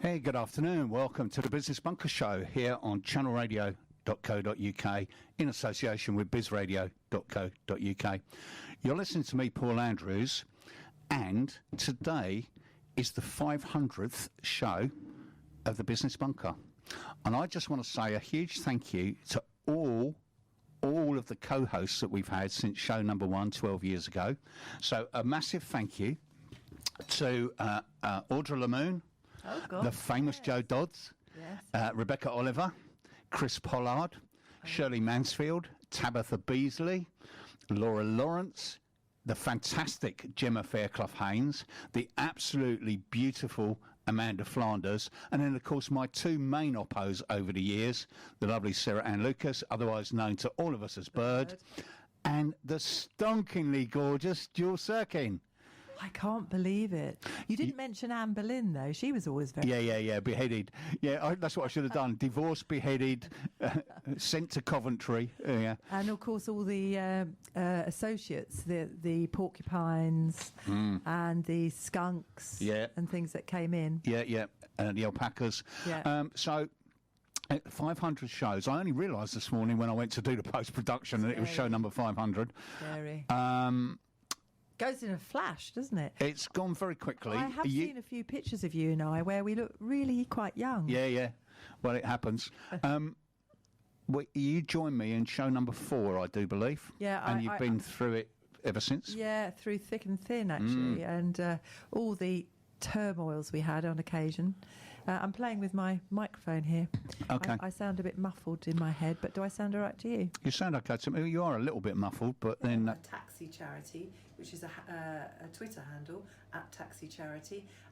Hey, good afternoon. Welcome to the Business Bunker Show here on channelradio.co.uk in association with bizradio.co.uk. You're listening to me, Paul Andrews, and today is the 500th show of the Business Bunker. And I just want to say a huge thank you to all of the co-hosts that we've had since show number 1 12 years ago. So a massive thank you to Audra Lamoon, the famous Joe Dodds, Rebecca Oliver, Chris Pollard, Shirley Mansfield, Tabitha Beasley, Laura Lawrence, the fantastic Gemma Fairclough-Haynes, the absolutely beautiful Amanda Flanders, and then, of course, my two main oppos over the years, the lovely Sarah Ann Lucas, otherwise known to all of us as Bird, and the stonkingly gorgeous Jules Serkin. I can't believe it. You didn't mention Anne Boleyn, though. She was always very... Yeah, beheaded. Yeah, that's what I should have done. Divorced, beheaded, sent to Coventry. Yeah. And, of course, all the associates, the porcupines and the skunks and things that came in. Yeah, the alpacas. Yeah. So... 500 shows. I only realised this morning when I went to do the post-production that it was show number 500. Scary. Goes in a flash, doesn't it? It's gone very quickly. I have seen a few pictures of you and I where we look really quite young. Yeah. Well, it happens. You joined me in show number 4, I do believe. Yeah. And you've been through it ever since? Yeah, through thick and thin, actually. And all the turmoils we had on occasion. I'm playing with my microphone here. Okay. I sound a bit muffled in my head, but do I sound all right to you? You sound okay to me. You are a little bit muffled, but then... Taxi Charity, which is a Twitter handle, @Taxi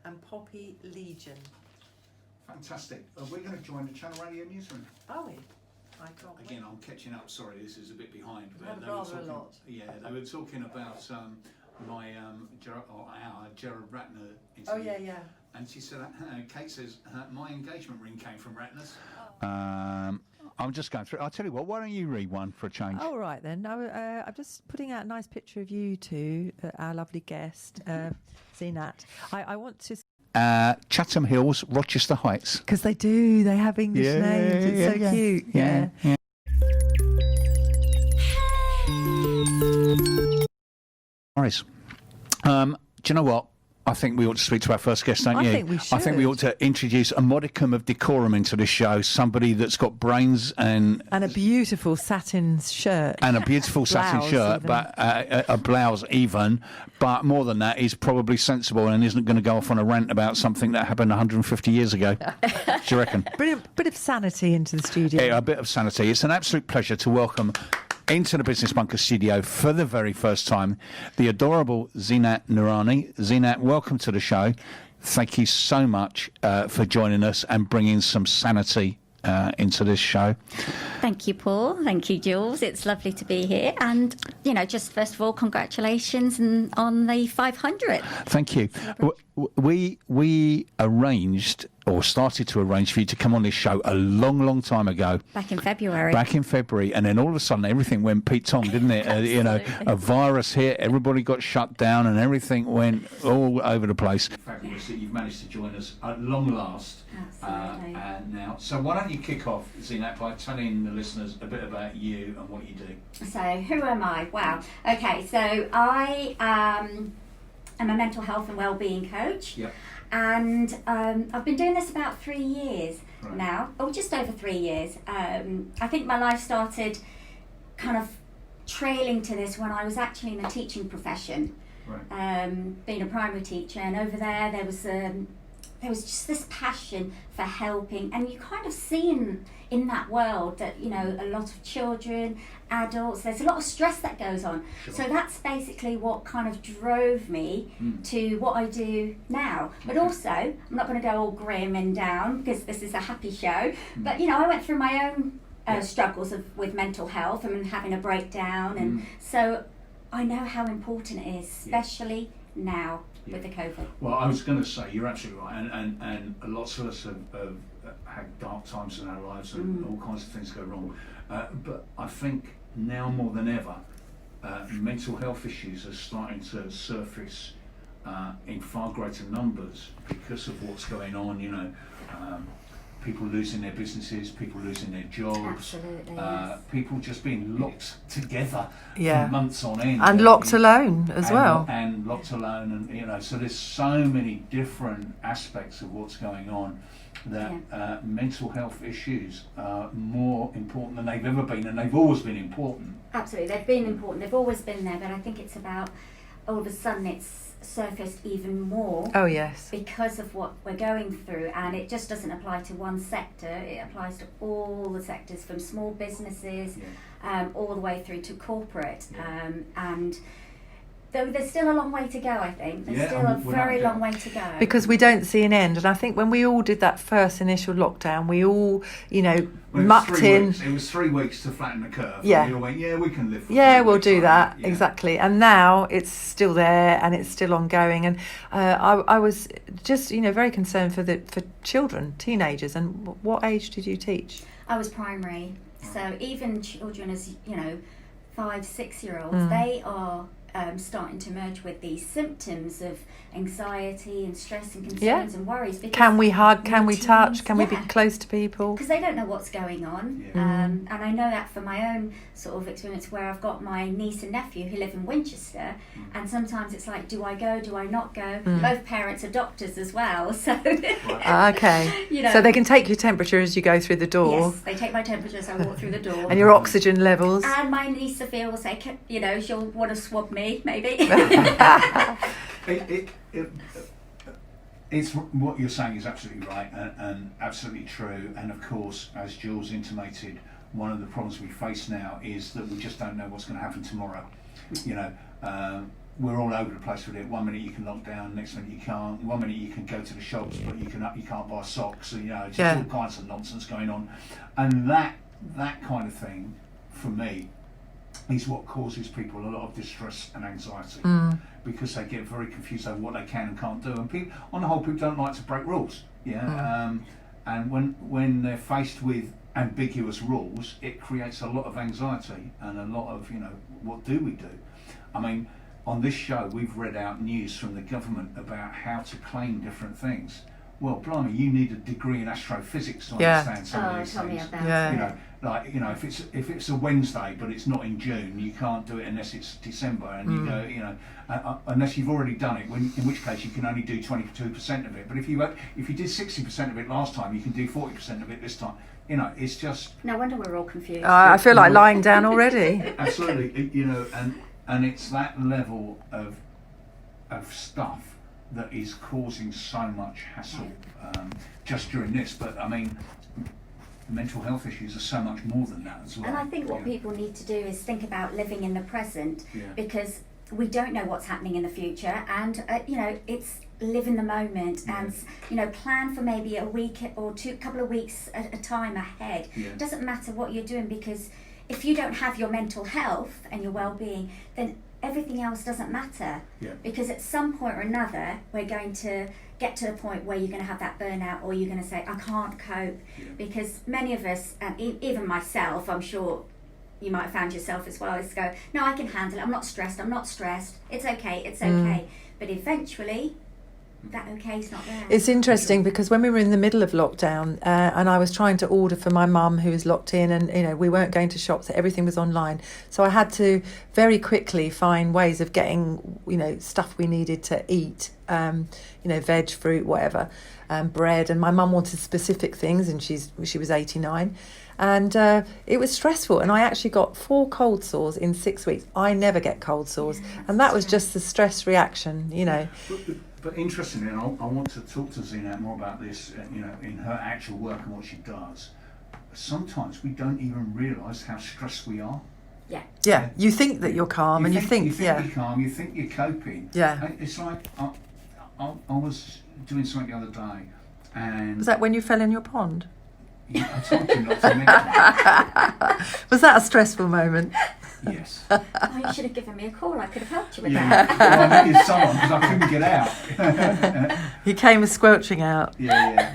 and Poppy Legion. Fantastic. Are we going to join the Channel Radio newsroom? Are we? I can't Again, I'm catching up. Sorry, this is a bit behind. Had rather a lot. Yeah, they were talking about our Gerard Ratner interview. Oh, yeah. And she said, Kate says, my engagement ring came from Ratner's. I'm just going through. I'll tell you what, why don't you read one for a change? All right, then. I'm just putting out a nice picture of you two, our lovely guest, Zeenat. I want to... Chatham Hills, Rochester Heights. Because they do. They have English names. It's so cute. Yeah. Morris. Do you know what? I think we ought to speak to our first guest, don't you? I think we should. I think we ought to introduce a modicum of decorum into this show. Somebody that's got brains and a beautiful satin shirt. And a beautiful satin shirt, even. But a blouse even. But more than that, he's probably sensible and isn't going to go off on a rant about something that happened 150 years ago. Do you reckon? Bit of sanity into the studio. Yeah, a bit of sanity. It's an absolute pleasure to welcome into the Business Bunker studio for the very first time the adorable Zeenat Noorani. Zeenat, welcome to the show. Thank you so much for joining us and bringing some sanity into this show. Thank you, Paul. Thank you, Jules. It's lovely to be here. And, just first of all, congratulations on the 500. Thank you. We arranged or started to arrange for you to come on this show a long time ago. Back in February. And then all of a sudden everything went Pete Tong, didn't it? A virus hit, everybody got shut down and everything went all over the place. Fabulous that you've managed to join us at long last. Absolutely. Now, so why don't you kick off, Zeenat, by telling the listeners a bit about you and what you do. So, who am I? Wow. Okay, so I am a mental health and wellbeing coach. Yep. And I've been doing this about 3 years now, or just over 3 years. I think my life started kind of trailing to this when I was actually in the teaching profession, being a primary teacher. And over there was just this passion for helping, and you kind of see in that world that a lot of children, adults, there's a lot of stress that goes on. Sure. So that's basically what kind of drove me to what I do now. But also, I'm not going to go all grim and down because this is a happy show. But I went through my own struggles with mental health and having a breakdown, and so I know how important it is, especially now. With the COVID. Well, I was going to say, you're absolutely right, and lots of us have had dark times in our lives and all kinds of things go wrong. But I think now more than ever, mental health issues are starting to surface in far greater numbers because of what's going on, people losing their businesses, people losing their jobs, absolutely, yes. People just being locked together Yeah. for months on end. And locked alone as well. And locked alone, and so there's so many different aspects of what's going on that mental health issues are more important than they've ever been, and they've always been important. Absolutely, they've been important, they've always been there, but I think it's about all of a sudden it's surfaced even more. Oh yes. Because of what we're going through, and it just doesn't apply to one sector, it applies to all the sectors, from small businesses all the way through to corporate, and though there's still a long way to go, I think. There's still a very long way to go. Because we don't see an end. And I think when we all did that first initial lockdown, we all, mucked in. It was 3 weeks to flatten the curve. Yeah. And we all went, we can live for we'll do that. Yeah. Exactly. And now it's still there and it's still ongoing. And I was just, very concerned for children, teenagers. And what age did you teach? I was primary. So even children as, 5, 6-year-olds, they are starting to merge with these symptoms of anxiety and stress and concerns and worries. Can we hug? Can we touch? Can we be close to people? Because they don't know what's going on. And I know that from my own sort of experience, where I've got my niece and nephew who live in Winchester, and sometimes it's like, do I go? Do I not go? Both parents are doctors as well, so okay. So they can take your temperature as you go through the door. Yes, they take my temperature as I walk through the door. And your oxygen levels. And my niece Sophia will say, she'll want to swab me, maybe. It's what you're saying is absolutely right and absolutely true. And of course, as Jules intimated, one of the problems we face now is that we just don't know what's going to happen tomorrow. We're all over the place with it. 1 minute you can lock down, next minute you can't. 1 minute you can go to the shops, but you can't buy socks. Just all kinds of nonsense going on. And that kind of thing, for me, is what causes people a lot of distress and anxiety, because they get very confused over what they can and can't do. And people, on the whole, people don't like to break rules. And when they're faced with ambiguous rules, it creates a lot of anxiety and a lot of, what do we do? I mean, on this show, we've read out news from the government about how to claim different things. Well, blimey, you need a degree in astrophysics to understand some of these things. If it's a Wednesday but it's not in June, you can't do it unless it's December, and you go, unless you've already done it, in which case you can only do 22% of it. But if you did 60% of it last time, you can do 40% of it this time. It's just. No wonder we're all confused. I feel like lying down already. Absolutely, and it's that level of stuff that is causing so much hassle just during this. But I mean, mental health issues are so much more than that as well. And I think what people need to do is think about living in the present, because we don't know what's happening in the future, and it's live in the moment and plan for maybe a week or couple of weeks at a time ahead. It doesn't matter what you're doing, because if you don't have your mental health and your well-being, then everything else doesn't matter, because at some point or another we're going to get to the point where you're going to have that burnout, or you're going to say, I can't cope, because many of us, and even myself, I'm sure you might have found yourself as well, is to go, no, I can handle it, I'm not stressed, it's okay, but eventually that okay's not there. It's interesting because when we were in the middle of lockdown, and I was trying to order for my mum who was locked in, and we weren't going to shops, so everything was online, so I had to very quickly find ways of getting stuff we needed to eat, veg, fruit, whatever, bread, and my mum wanted specific things, and she was 89, and it was stressful, and I actually got 4 cold sores in 6 weeks. I never get cold sores, and that was just the stress reaction, But interestingly, and I want to talk to Zeenat more about this, in her actual work and what she does. Sometimes we don't even realise how stressed we are. Yeah. You think that you're calm, and you think you're calm. You think you're coping. Yeah. It's like I was doing something the other day, and was that when you fell in your pond? I told you not to mention it. Was that a stressful moment? Yes. Oh, you should have given me a call. I could have helped you with that. Well, I needed someone because I couldn't get out. He came squelching out. Yeah.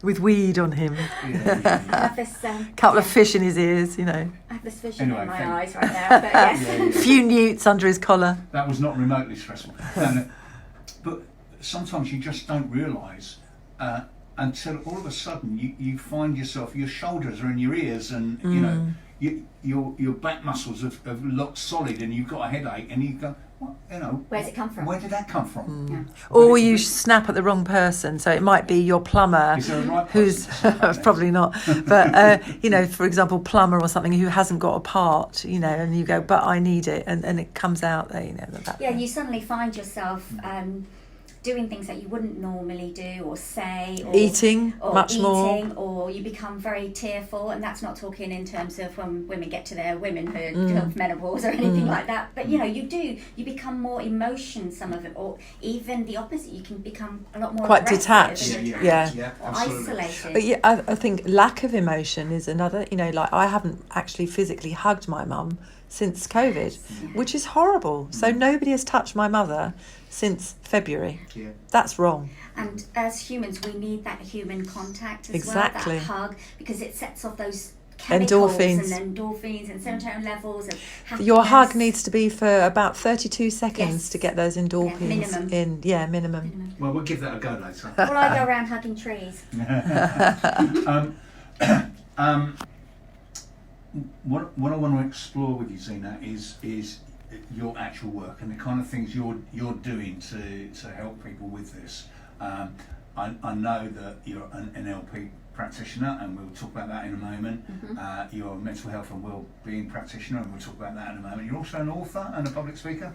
With weed on him. I have this Couple of fish in his ears, I have this vision Anyway, in my thank- eyes right now. But yes. Few newts under his collar. That was not remotely stressful. No. But sometimes you just don't realise until all of a sudden you find yourself, your shoulders are in your ears, and you know your back muscles have locked solid, and you've got a headache, and you go, what, you know, Where's it come from? where did that come from? Yeah. Or you snap at the wrong person, so it might be your plumber, Is there a right who's person? probably not, but for example, plumber or something who hasn't got a part, and you go, but I need it, and it comes out there, that. Yeah, you suddenly find yourself doing things that you wouldn't normally do or say, or Eating much more. or you become very tearful, and that's not talking in terms of when women get to their womanhood, of menopause or anything like that, but you become more emotion, some of it, or even the opposite, you can become a lot more Quite aggressive detached. and Yeah. or absolutely. isolated. But yeah, I think lack of emotion is another, like I haven't actually physically hugged my mum since COVID, which is horrible. So nobody has touched my mother since February. Yeah. That's wrong. And as humans, we need that human contact as Exactly. well, that hug, because it sets off those chemicals Endorphins. and serotonin levels of happiness. Your hug needs to be for about 32 seconds Yes. to get those endorphins minimum. in. Yeah, minimum. Well, we'll give that a go later. Well, I go around hugging trees. What I want to explore with you, Zeenat, is your actual work and the kind of things you're doing to help people with this. I know that you're an NLP practitioner, and we'll talk about that in a moment. You're a mental health and wellbeing practitioner, and we'll talk about that in a moment. You're also an author and a public speaker.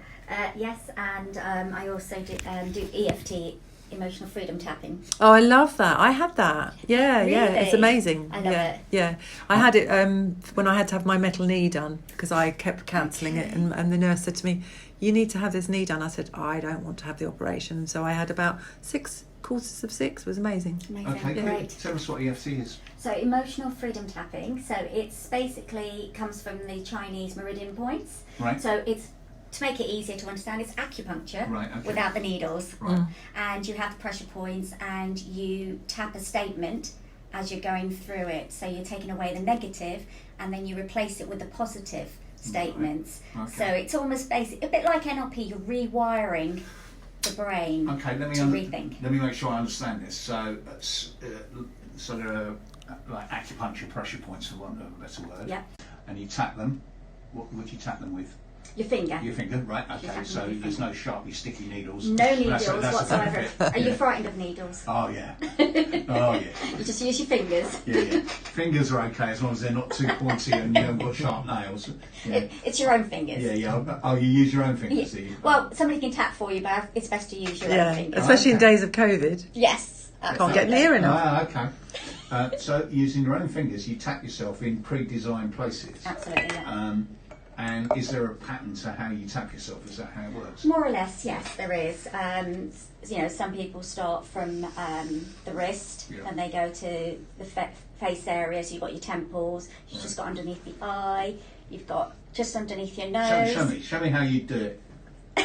Yes, and I also do EFT, emotional freedom tapping. Oh, I love that. I had that. Yeah, it's Really? amazing. I love it. Yeah, I had it when I had to have my metal knee done because I kept cancelling it, and the nurse said to me, "You need to have this knee done." I said, "I don't want to have the operation." So I had about 6 courses of 6. It was amazing. Amazing, Okay, great. tell us what EFT is. So emotional freedom tapping. So it's basically comes from the Chinese meridian points. Right. So it's, to make it easier to understand, it's acupuncture Right, okay. without the needles. Right. And you have the pressure points, and you tap a statement as you're going through it. So you're taking away the negative, and then you replace it with the positive statements. Okay. So it's almost basic, a bit like NLP. You're rewiring the brain Okay, let to me rethink. let me make sure I understand this. So there are like acupuncture pressure points, for want of a better word. Yeah. And you tap them. What would you tap them with? Your finger. Your finger, right? Okay. tap them So with your there's no sharply sticky needles. No needles That's the whatsoever. benefit. Are you Yeah. frightened of needles? Oh yeah. Oh yeah. You just use your fingers. Yeah. Fingers are okay as long as they're not too pointy and you haven't got sharp nails. Yeah. It's your own fingers. Yeah. Oh, you use your own fingers, do you? Well, somebody can tap for you, but it's best to use your own fingers. especially in Okay. days of COVID. Yes. Can't get near enough. Ah, okay. So using your own fingers, you tap yourself in pre-designed places. Absolutely. Yeah. And is there a pattern to how you tap yourself? Is that how it works? More or less, yes, there is. Some people start from the wrist, Yeah. and they go to the face area. So you've got your temples. You've just got underneath the eye. You've got just underneath your nose. Show me how you do it.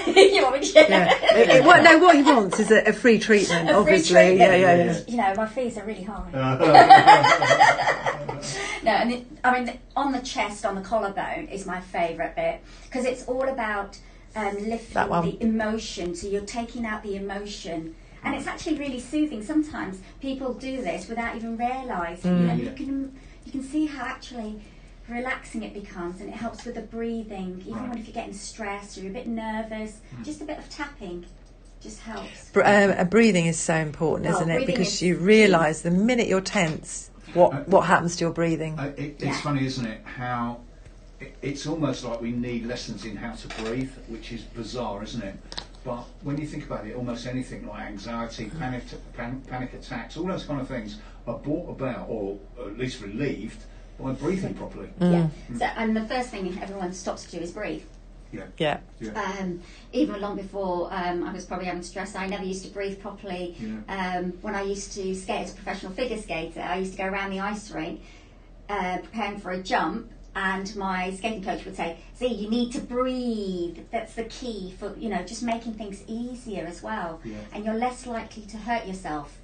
You want me to? Yeah. What he wants is a free treatment, A free obviously. treatment. Yeah. You know, my fees are really high. No, and on the chest, on the collarbone, is my favourite bit, because it's all about lifting That one. the emotion. So you're taking out the emotion, and it's actually really soothing. Sometimes people do this without even realising. You know, you can see how actually relaxing it becomes, and it helps with the breathing. Even when if you're getting stressed or you're a bit nervous, just a bit of tapping just helps. Breathing is so important, Well, isn't it? breathing Because is you realise the minute you're tense, what happens to your breathing. It's funny, isn't it? How it's almost like we need lessons in how to breathe, which is bizarre, isn't it? But when you think about it, almost anything like anxiety, panic attacks, all those kind of things are brought about, or at least relieved, by breathing properly. Yeah. So, and the first thing everyone stops to do is breathe. Yeah. Even long before I was probably having stress, I never used to breathe properly. When I used to skate as a professional figure skater, I used to go around the ice rink preparing for a jump, and my skating coach would say, "See, you need to breathe. That's the key for just making things easier as well, and you're less likely to hurt yourself."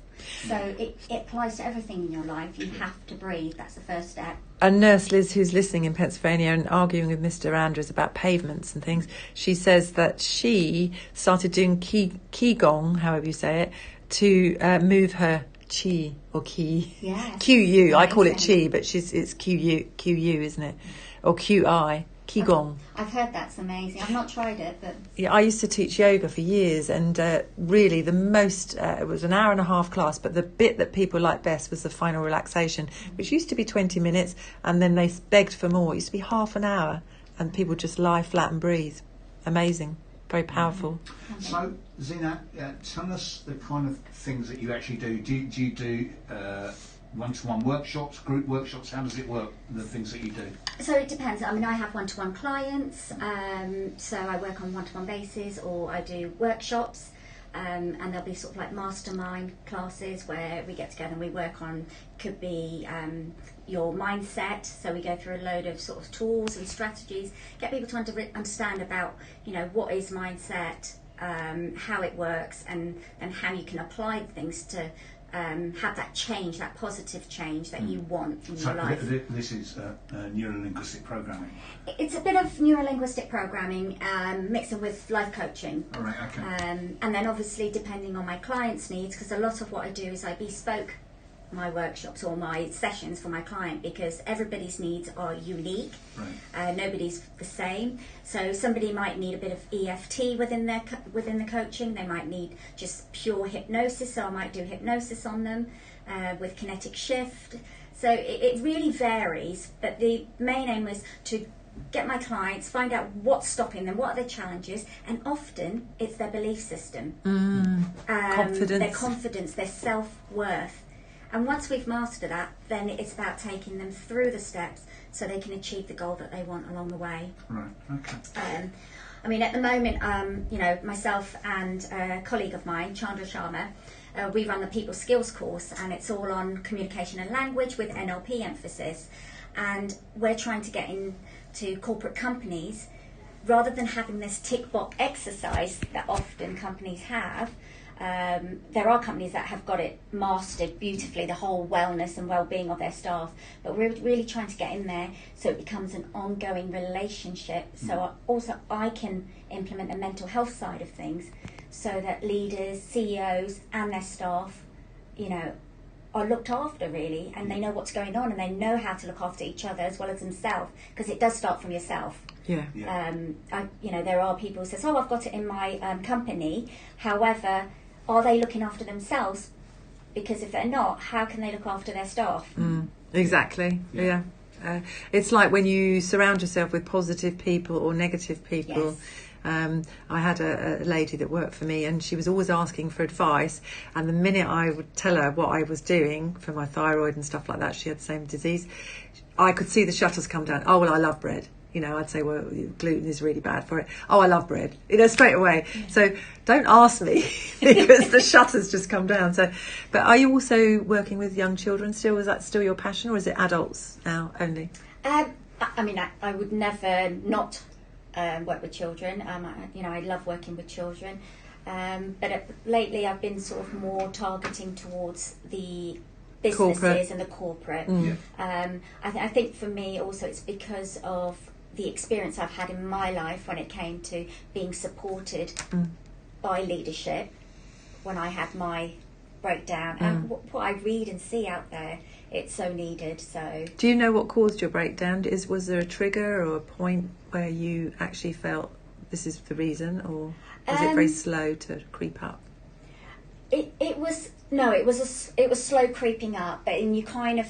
So it applies to everything in your life. You have to breathe. That's the first step. And Nurse Liz, who's listening in Pennsylvania and arguing with Mr. Andrews about pavements and things, she says that she started doing Qigong, however you say it, to move her chi or ki. Yeah. QU. I call it chi, but it's QU, isn't it? Or QI. Qigong. I've heard that's amazing. I've not tried it, but... Yeah, I used to teach yoga for years, and really the most, it was an hour and a half class, but the bit that people liked best was the final relaxation, which used to be 20 minutes, and then they begged for more. It used to be half an hour, and people just lie flat and breathe. Amazing. Very powerful. So, Zeenat, tell us the kind of things that you actually do. Do you do one-to-one workshops, group workshops? How does it work, the things that you do? So it depends. I mean, I have one-to-one clients, so I work on one-to-one basis, or I do workshops, and there'll be sort of like mastermind classes where we get together and we work on, could be your mindset, so we go through a load of sort of tools and strategies, get people to understand about, you know, what is mindset, how it works, and how you can apply things to have that change, that positive change that you want in your life. This is neuro-linguistic programming. It's a bit of neuro-linguistic programming mixed in with life coaching. All right, okay. And then obviously depending on my clients' needs, because a lot of what I do is I bespoke my workshops or my sessions for my client, because everybody's needs are unique. Right. Nobody's the same. So somebody might need a bit of EFT within the coaching. They might need just pure hypnosis, so I might do hypnosis on them with kinetic shift. So it really varies, but the main aim was to get my clients, find out what's stopping them, what are their challenges, and often it's their belief system. Confidence. Their confidence, their self-worth. And once we've mastered that, then it's about taking them through the steps so they can achieve the goal that they want along the way. Right, okay. I mean, at the moment, you know, myself and a colleague of mine, Chandra Sharma, we run the People Skills course, and it's all on communication and language with NLP emphasis. And we're trying to get into corporate companies, rather than having this tick box exercise that often companies have. There are companies that have got it mastered beautifully, the whole wellness and well-being of their staff, but we're really trying to get in there so it becomes an ongoing relationship. So I can implement the mental health side of things, so that leaders, CEOs and their staff, you know, are looked after really, and they know what's going on, and they know how to look after each other as well as themselves, because it does start from yourself. Yeah. You know, there are people who says, "Oh, I've got it in my company." However, are they looking after themselves? Because if they're not, how can they look after their staff? Exactly. Yeah. It's like when you surround yourself with positive people or negative people. Yes. I had a lady that worked for me, and she was always asking for advice, and the minute I would tell her what I was doing for my thyroid and stuff like that, she had the same disease, I could see the shutters come down. Oh, well, I love bread. You know, I'd say, well, gluten is really bad for it. Oh, I love bread. You know, straight away. So don't ask me, because the shutters just come down. So, but are you also working with young children still? Is that still your passion, or is it adults now only? I mean, I would never not work with children. You know, I love working with children. But lately I've been sort of more targeting towards the businesses corporate. And the corporate. Yeah. I think for me also it's because of the experience I've had in my life when it came to being supported by leadership when I had my breakdown, and what I read and see out there, it's so needed. So do you know what caused your breakdown? Was there a trigger or a point where you actually felt this is the reason, or was it very slow to creep up? It was slow creeping up, but you kind of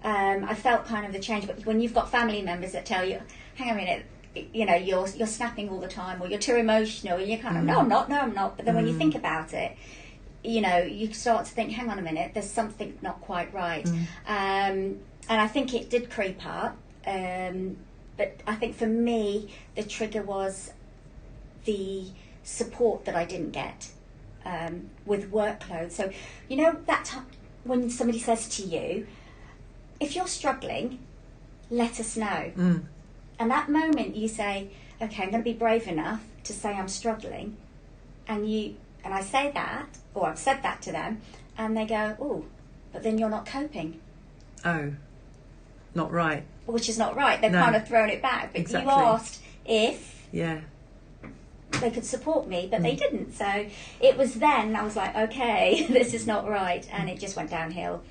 I felt kind of the change. But when you've got family members that tell you, hang on a minute, you know, you're snapping all the time, or you're too emotional, and you kind of no I'm not. But then when you think about it, you know, you start to think, hang on a minute, there's something not quite right. And I think it did creep up, but I think for me the trigger was the support that I didn't get with workload. So you know, that time when somebody says to you, if you're struggling, let us know. And that moment you say, okay, I'm going to be brave enough to say I'm struggling, and I say that, or I've said that to them, and they go, oh, but then you're not coping. Oh, not right. Which is not right. They've No. kind of thrown it back. But Exactly. you asked if Yeah. they could support me, but they didn't. So it was then I was like, okay, this is not right. And it just went downhill.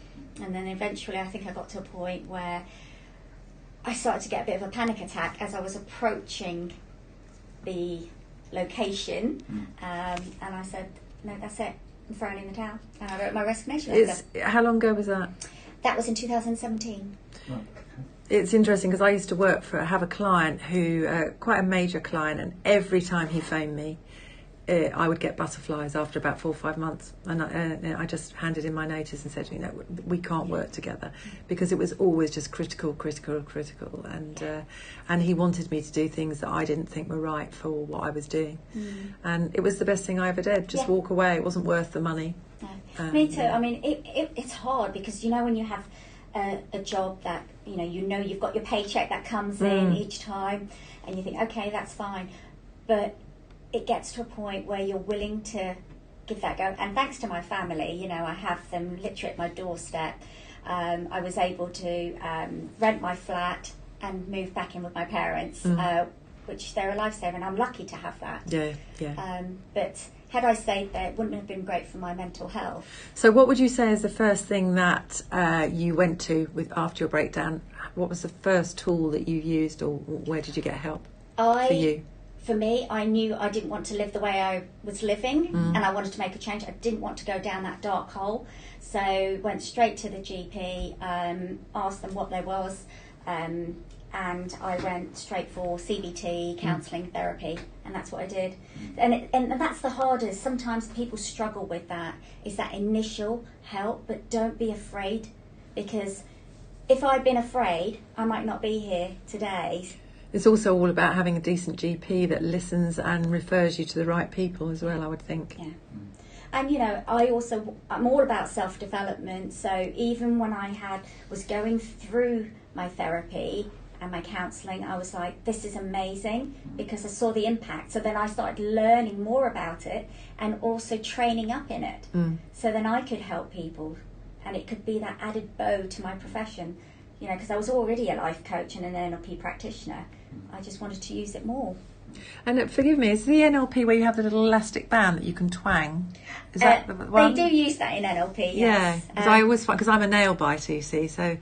And then eventually I think I got to a point where I started to get a bit of a panic attack as I was approaching the location. And I said, no, that's it. I'm throwing in the towel. And I wrote my resignation letter. How long ago was that? That was in 2017. It's interesting because I used to have a client who, quite a major client, and every time he phoned me, I would get butterflies after about 4 or 5 months, and I just handed in my notice and said, we can't work together, because it was always just critical, and he wanted me to do things that I didn't think were right for what I was doing, and it was the best thing I ever did. Just walk away. It wasn't worth the money. No. Me too. I mean, it's hard because when you have a job that you've got your paycheck that comes in each time, and you think, okay, that's fine, but it gets to a point where you're willing to give that go. And thanks to my family, I have them literally at my doorstep. I was able to rent my flat and move back in with my parents, which they're a lifesaver, and I'm lucky to have that. Yeah. But had I stayed there, it wouldn't have been great for my mental health. So what would you say is the first thing that you went to after your breakdown? What was the first tool that you used, or where did you get help for you? For me, I knew I didn't want to live the way I was living, and I wanted to make a change. I didn't want to go down that dark hole. So went straight to the GP, asked them what there was, and I went straight for CBT, counselling, therapy, and that's what I did. And that's the hardest. Sometimes people struggle with that, is that initial help, but don't be afraid, because if I'd been afraid, I might not be here today. It's also all about having a decent GP that listens and refers you to the right people as well, I would think. Yeah. And I'm all about self-development, so even when I was going through my therapy and my counselling, I was like, this is amazing, because I saw the impact. So then I started learning more about it and also training up in it. So then I could help people, and it could be that added bow to my profession, because I was already a life coach and an NLP practitioner. I just wanted to use it more. And forgive me, is the NLP where you have the little elastic band that you can twang? Is that the one? They do use that in NLP, yes. Yeah, because I always find, because I'm a nail biter, you see, so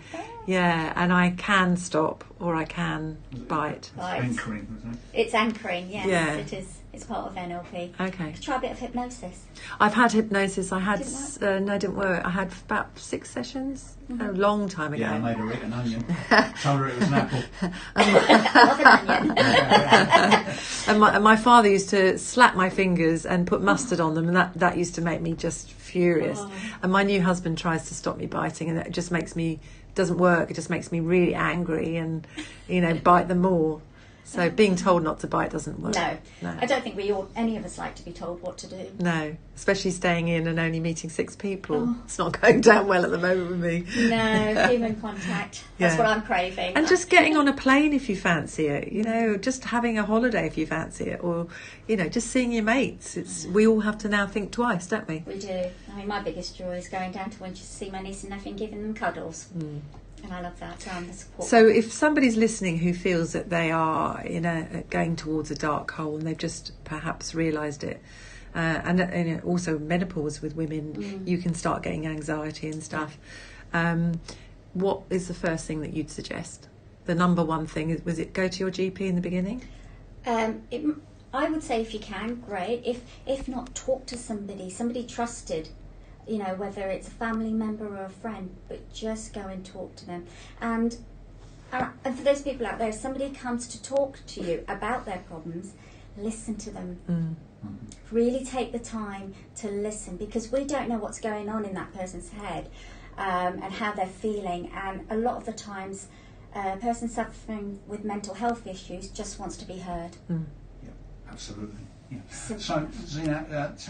yeah, and I can stop or I can bite. Anchoring, was it? It's anchoring, yes. Yeah. It is. It's part of NLP. Okay. Try a bit of hypnosis. I've had hypnosis. I had Didn't no, it didn't work. I had about 6 sessions a long time ago. Yeah, I made her eat an onion. Told her it was an apple. I love an onion. And my father used to slap my fingers and put mustard on them, and that used to make me just furious. And my new husband tries to stop me biting, and it just doesn't work. It just makes me really angry and, bite them more. So being told not to bite doesn't work. No. I don't think any of us like to be told what to do. No, especially staying in and only meeting 6 people. It's not going down well at the moment with me. No, human contact. That's what I'm craving. And just getting on a plane if you fancy it, just having a holiday if you fancy it, or, just seeing your mates. We all have to now think twice, don't we? We do. I mean, my biggest joy is going down to Winchester to see my niece and nephew and giving them cuddles. And I love that. So I'm the support. So if somebody's listening who feels that they are going towards a dark hole and they've just perhaps realised it, and also menopause with women, you can start getting anxiety and stuff. What is the first thing that you'd suggest? The number one thing, was it go to your GP in the beginning? I would say if you can, great. If not, talk to somebody trusted. Whether it's a family member or a friend, but just go and talk to them. And for those people out there, if somebody comes to talk to you about their problems, listen to them. Really take the time to listen, because we don't know what's going on in that person's head and how they're feeling. And a lot of the times, a person suffering with mental health issues just wants to be heard. Yeah, absolutely. Yeah. So, Zeenat,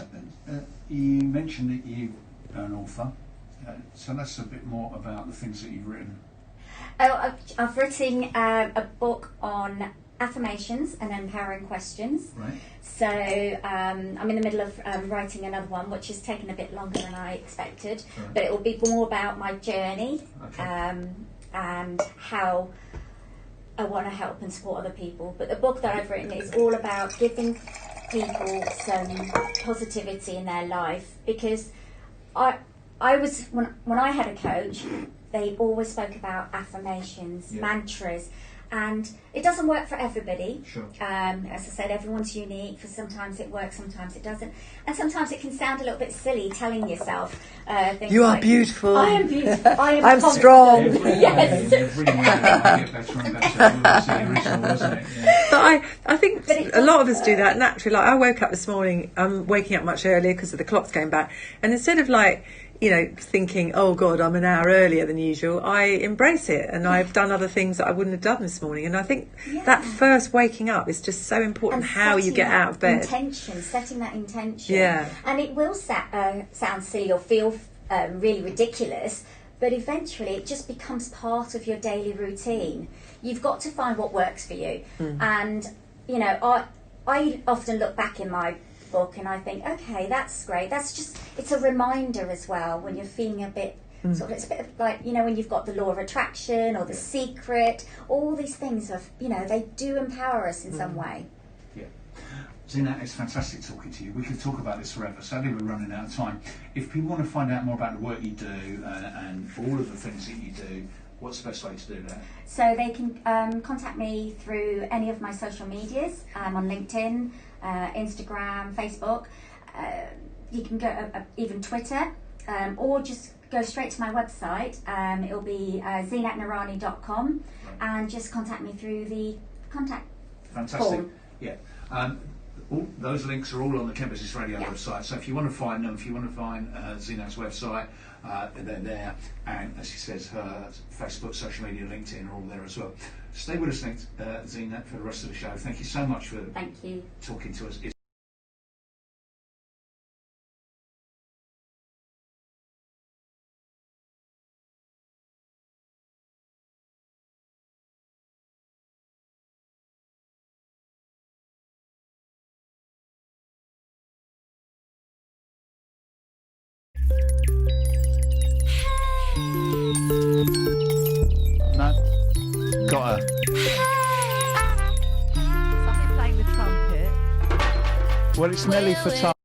you mentioned that you're an author. Tell us a bit more about the things that you've written. I've written a book on affirmations and empowering questions. Right. So I'm in the middle of writing another one, which has taken a bit longer than I expected, Right. but it will be more about my journey, Okay. and how I want to help and support other people. But the book that I've written is all about giving people some positivity in their life, because I was when I had a coach, they always spoke about affirmations, Yeah. mantras, and it doesn't work for everybody. Sure. As I said, everyone's unique. For sometimes it works, sometimes it doesn't, and sometimes it can sound a little bit silly telling yourself things You are like, beautiful. I am beautiful. I am I'm confident." strong. Yes. Every morning I get better and better. It was the original, wasn't it? Yeah. But I think But it a lot of does us do work. that naturally. Like I woke up this morning, I'm waking up much earlier because of the clocks going back. And instead of like, you know, thinking, oh God, I'm an hour earlier than usual, I embrace it. And I've done other things that I wouldn't have done this morning. And I think that first waking up is just so important, And how you setting get that out of bed. Setting that intention. Yeah. And it will sound silly or feel really ridiculous, but eventually it just becomes part of your daily routine. You've got to find what works for you. And, you know, I often look back in my book and I think, okay, that's great. That's just, it's a reminder as well when you're feeling a bit, sort of, it's a bit like, you know, when you've got the law of attraction or the secret, all these things of, you know, they do empower us in some way. Yeah. Zeenat, it's fantastic talking to you. We could talk about this forever. Sadly, we're running out of time. If people want to find out more about the work you do and all of the things that you do, what's the best way to do that? So they can contact me through any of my social medias. I'm on LinkedIn, Instagram, Facebook. You can go even Twitter, or just go straight to my website. It'll be zeenatnarani.com, and just contact me through the contact Fantastic. form. Yeah. All those links are all on the Campuses Radio Yeah. website. So if you want to find them, if you want to find Zeenat's website, they're there. And as she says, her Facebook, social media, LinkedIn are all there as well. Stay with us, Zeenat, for the rest of the show. Thank you so much for Thank you. talking to us. No, got her. Somebody playing the trumpet. Well, it's Nelly for time.